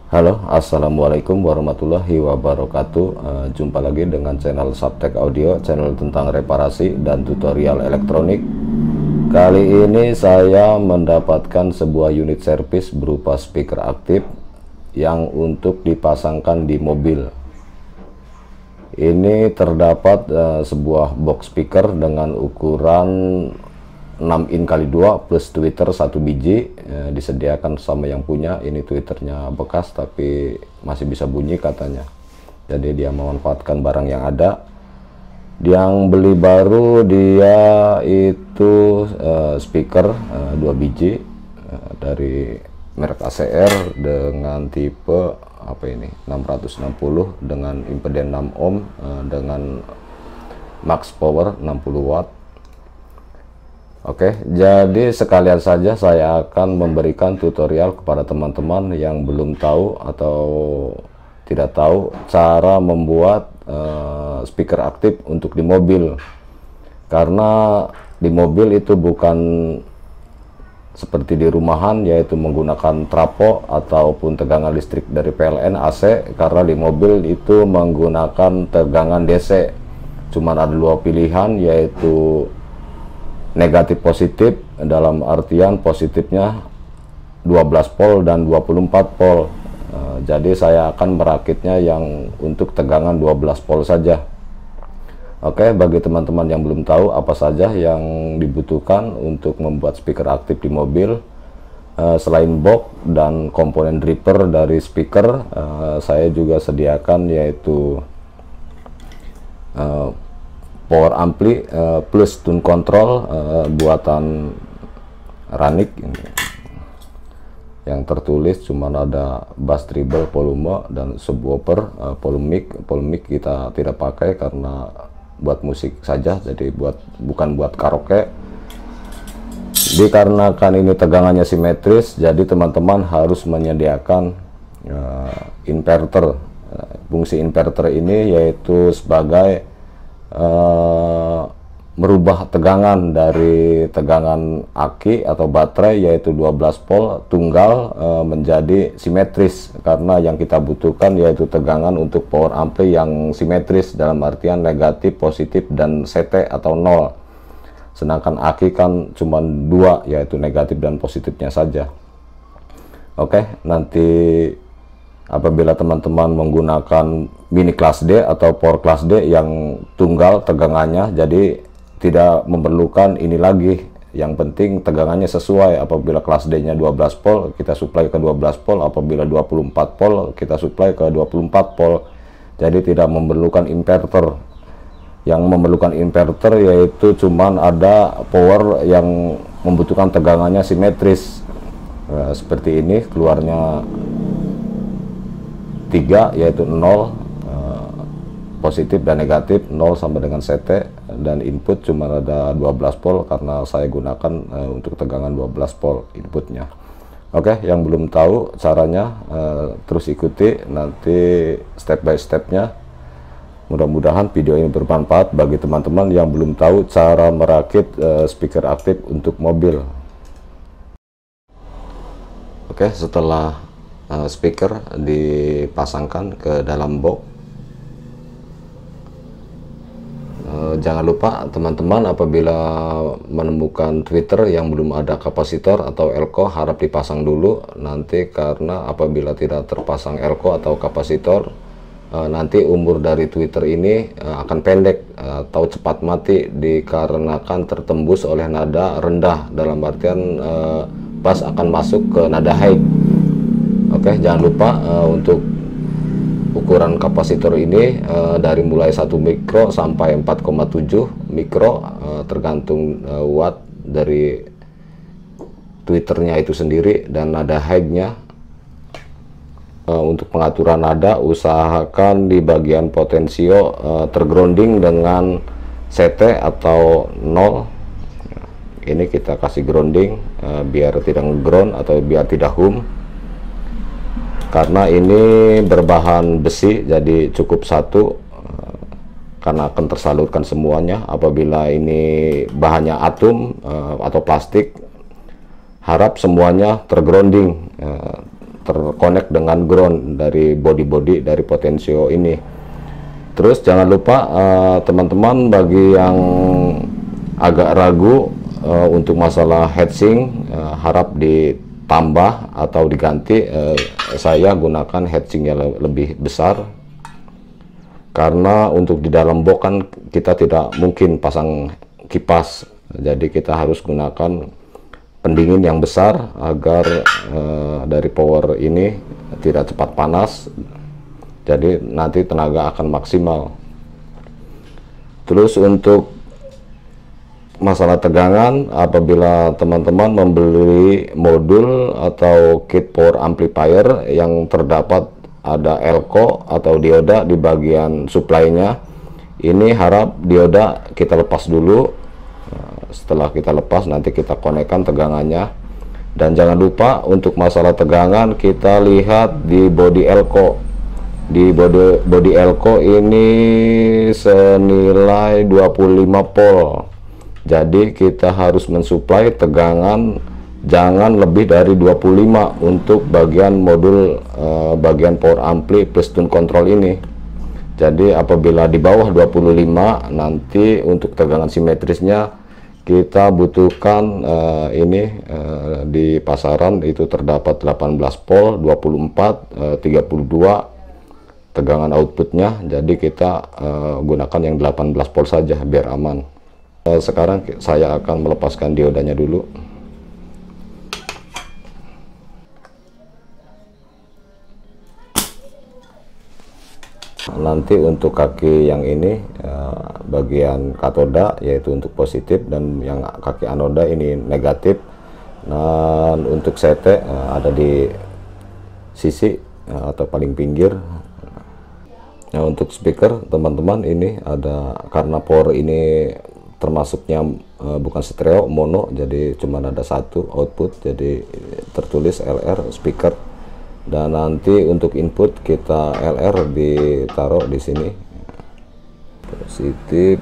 Halo, assalamualaikum warahmatullahi wabarakatuh. Jumpa lagi dengan channel Subtek Audio, channel tentang reparasi dan tutorial elektronik. Kali ini saya mendapatkan sebuah unit servis berupa speaker aktif yang untuk dipasangkan di mobil. Ini terdapat sebuah box speaker dengan ukuran 6 in x 2 plus tweeter 1 biji, disediakan sama yang punya. Ini tweeternya bekas tapi masih bisa bunyi katanya, jadi dia memanfaatkan barang yang ada. Yang beli baru dia itu speaker 2 biji dari merek ACR dengan tipe apa ini 660 dengan impeden 6 ohm dengan max power 60 watt. Oke, jadi sekalian saja saya akan memberikan tutorial kepada teman-teman yang belum tahu atau tidak tahu cara membuat speaker aktif untuk di mobil. Karena di mobil itu bukan seperti di rumahan, yaitu menggunakan trapo ataupun tegangan listrik dari PLN AC. Karena di mobil itu menggunakan tegangan DC. Cuman ada dua pilihan, yaitu negatif positif, dalam artian positifnya 12 volt dan 24 volt. Jadi saya akan merakitnya yang untuk tegangan 12 volt saja. Oke, bagi teman-teman yang belum tahu apa saja yang dibutuhkan untuk membuat speaker aktif di mobil, selain box dan komponen dripper dari speaker, saya juga sediakan yaitu power ampli plus tune control buatan Ranik ini. Yang tertulis cuman ada bass treble volume dan subwoofer. Volume mic kita tidak pakai karena buat musik saja, jadi bukan buat karaoke. Dikarenakan ini tegangannya simetris, jadi teman-teman harus menyediakan inverter. Fungsi inverter ini yaitu sebagai merubah tegangan dari tegangan aki atau baterai yaitu 12 volt tunggal menjadi simetris, karena yang kita butuhkan yaitu tegangan untuk power ampli yang simetris dalam artian negatif, positif, dan CT atau 0. Sedangkan aki kan cuma 2, yaitu negatif dan positifnya saja. Oke, nanti apabila teman-teman menggunakan mini kelas D atau power kelas D yang tunggal tegangannya, jadi tidak memerlukan ini lagi. Yang penting tegangannya sesuai. Apabila kelas D nya 12 volt, kita supply ke 12 volt. Apabila 24 volt, kita supply ke 24 volt. Jadi tidak memerlukan inverter. Yang memerlukan inverter yaitu cuman ada power yang membutuhkan tegangannya simetris. Seperti ini, keluarnya 3 yaitu 0, positif dan negatif, 0 sama dengan CT, dan input cuma ada 12 volt karena saya gunakan untuk tegangan 12 volt inputnya. Oke, yang belum tahu caranya terus ikuti nanti step by stepnya. Mudah-mudahan video ini bermanfaat bagi teman-teman yang belum tahu cara merakit speaker aktif untuk mobil. Oke, setelah speaker dipasangkan ke dalam box, jangan lupa teman-teman apabila menemukan tweeter yang belum ada kapasitor atau elko, harap dipasang dulu nanti, karena apabila tidak terpasang elko atau kapasitor, nanti umur dari tweeter ini akan pendek atau cepat mati dikarenakan tertembus oleh nada rendah, dalam artian bass akan masuk ke nada high. Oke, jangan lupa untuk ukuran kapasitor ini dari mulai 1 mikro sampai 4,7 mikro, tergantung watt dari tweeternya itu sendiri dan nada high-nya. Untuk pengaturan nada, usahakan di bagian potensio tergrounding dengan CT atau 0. Ini kita kasih grounding biar tidak ngeground atau biar tidak hum. Karena ini berbahan besi, jadi cukup satu karena akan tersalurkan semuanya. Apabila ini bahannya atom atau plastik, harap semuanya tergrounding, connect dengan ground dari body dari potensio ini. Terus jangan lupa teman-teman, bagi yang agak ragu untuk masalah heatsink, harap ditambah atau diganti. Saya gunakan heatsinknya lebih besar, karena untuk di dalam box kan kita tidak mungkin pasang kipas, jadi kita harus gunakan pendingin yang besar agar dari power ini tidak cepat panas, jadi nanti tenaga akan maksimal. Terus untuk masalah tegangan, apabila teman-teman membeli modul atau kit power amplifier yang terdapat ada elko atau dioda di bagian supply-nya, ini harap dioda kita lepas dulu. Setelah kita lepas, nanti kita konekkan tegangannya. Dan jangan lupa untuk masalah tegangan, kita lihat di body elko. Di body elko ini senilai 25 volt. Jadi kita harus mensuplai tegangan jangan lebih dari 25 untuk bagian modul bagian power ampli plus tune control ini. Jadi apabila di bawah 25, nanti untuk tegangan simetrisnya kita butuhkan di pasaran itu terdapat 18 volt, 24, 32 tegangan outputnya. Jadi kita gunakan yang 18 volt saja biar aman. Sekarang saya akan melepaskan diodanya dulu. Nanti untuk kaki yang ini bagian katoda yaitu untuk positif, dan yang kaki anoda ini negatif. Dan untuk CT ada di sisi atau paling pinggir. Nah, untuk speaker teman-teman ini ada, karena power ini termasuknya bukan stereo, mono, jadi cuma ada satu output, jadi tertulis LR speaker. Dan nanti untuk input kita LR ditaruh di sini, positif.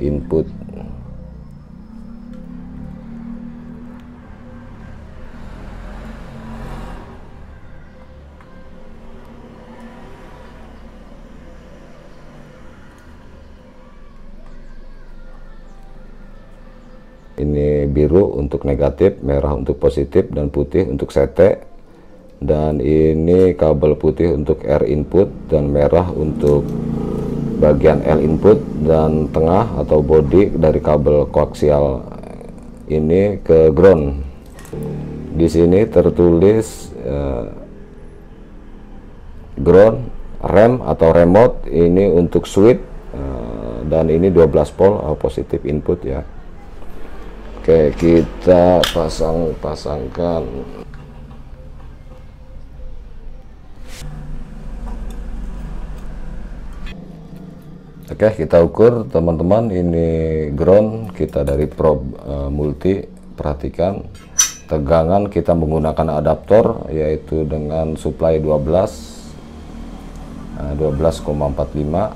Input ini biru untuk negatif, merah untuk positif, dan putih untuk CT. Dan ini kabel putih untuk R input dan merah untuk bagian L input, dan tengah atau body dari kabel koaksial ini ke ground. Di sini tertulis ground, rem atau remote ini untuk switch, dan ini 12 volt positif input ya. Oke, kita pasangkan. Oke, kita ukur teman-teman, ini ground kita dari probe multi. Perhatikan tegangan kita menggunakan adaptor yaitu dengan supply 12,45.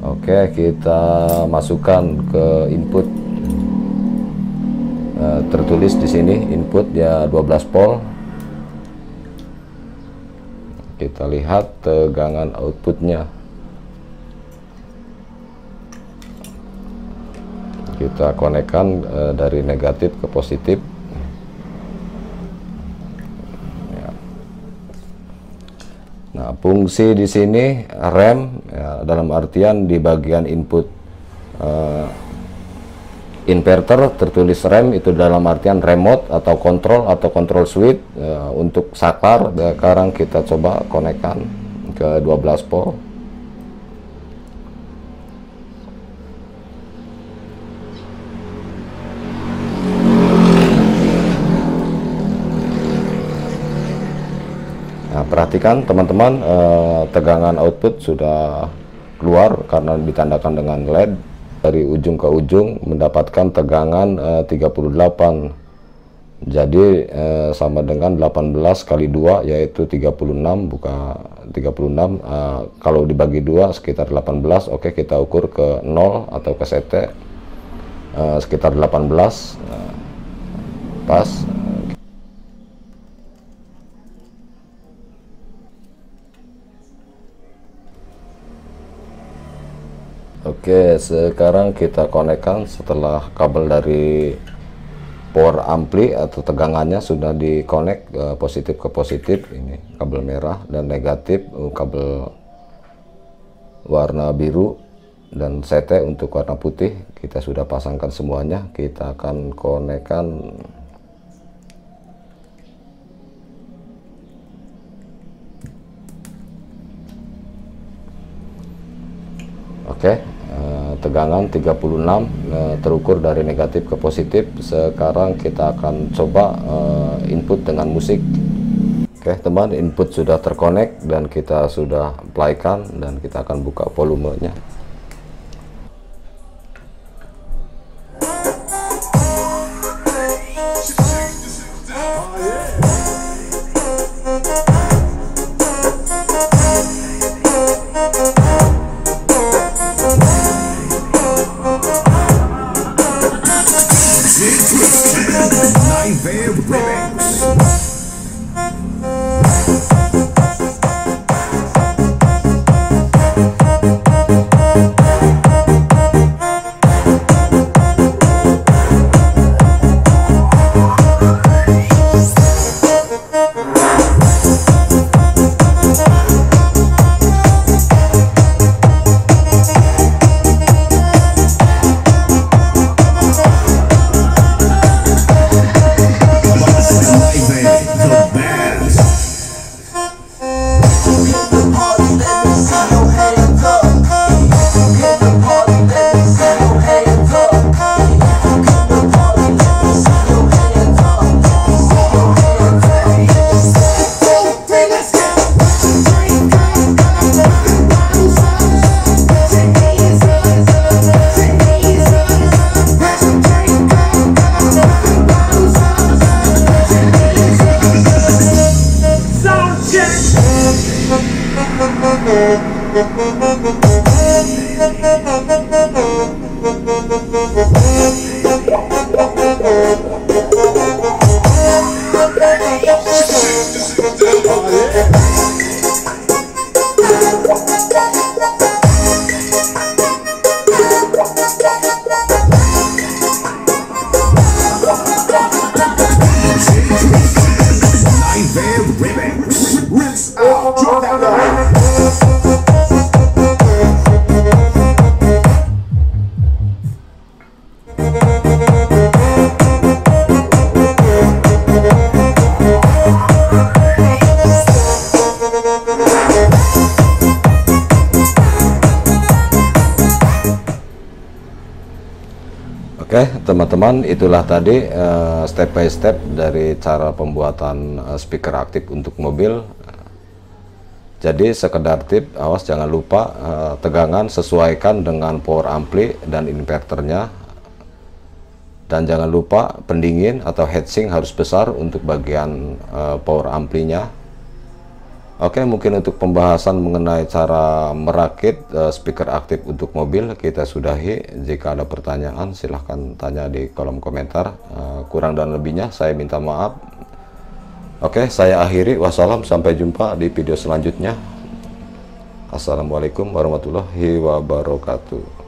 Oke, kita masukkan ke input. Tertulis di sini input ya 12 volt. Kita lihat tegangan outputnya. Kita konekkan dari negatif ke positif. Ya. Nah, fungsi di sini rem ya, dalam artian di bagian input inverter tertulis rem, itu dalam artian remote atau control switch. Untuk saklar sekarang kita coba konekkan ke 12 volt. Nah, perhatikan teman-teman, tegangan output sudah keluar karena ditandakan dengan LED. dari ujung ke ujung mendapatkan tegangan 38. Jadi sama dengan 18 kali 2 yaitu 36, buka 36. Kalau dibagi 2 sekitar 18. Oke, kita ukur ke 0 atau ke CT sekitar 18. Pas. Oke, sekarang kita konekkan setelah kabel dari power ampli atau tegangannya sudah dikonek positif ke positif. Ini kabel merah, dan negatif kabel warna biru, dan CT untuk warna putih kita sudah pasangkan semuanya. Kita akan konekkan. Oke, tegangan 36 terukur dari negatif ke positif. Sekarang kita akan coba input dengan musik. Oke teman, input sudah terkonek dan kita sudah playkan, dan kita akan buka volumenya. Oke teman-teman, itulah tadi step by step dari cara pembuatan speaker aktif untuk mobil. Jadi sekedar tip, awas jangan lupa tegangan sesuaikan dengan power ampli dan inverternya, dan jangan lupa pendingin atau heatsink harus besar untuk bagian power amplinya. Oke, mungkin untuk pembahasan mengenai cara merakit speaker aktif untuk mobil kita sudahi. Jika ada pertanyaan silahkan tanya di kolom komentar. Kurang dan lebihnya saya minta maaf. Oke, saya akhiri. Wassalam, sampai jumpa di video selanjutnya. Assalamualaikum warahmatullahi wabarakatuh.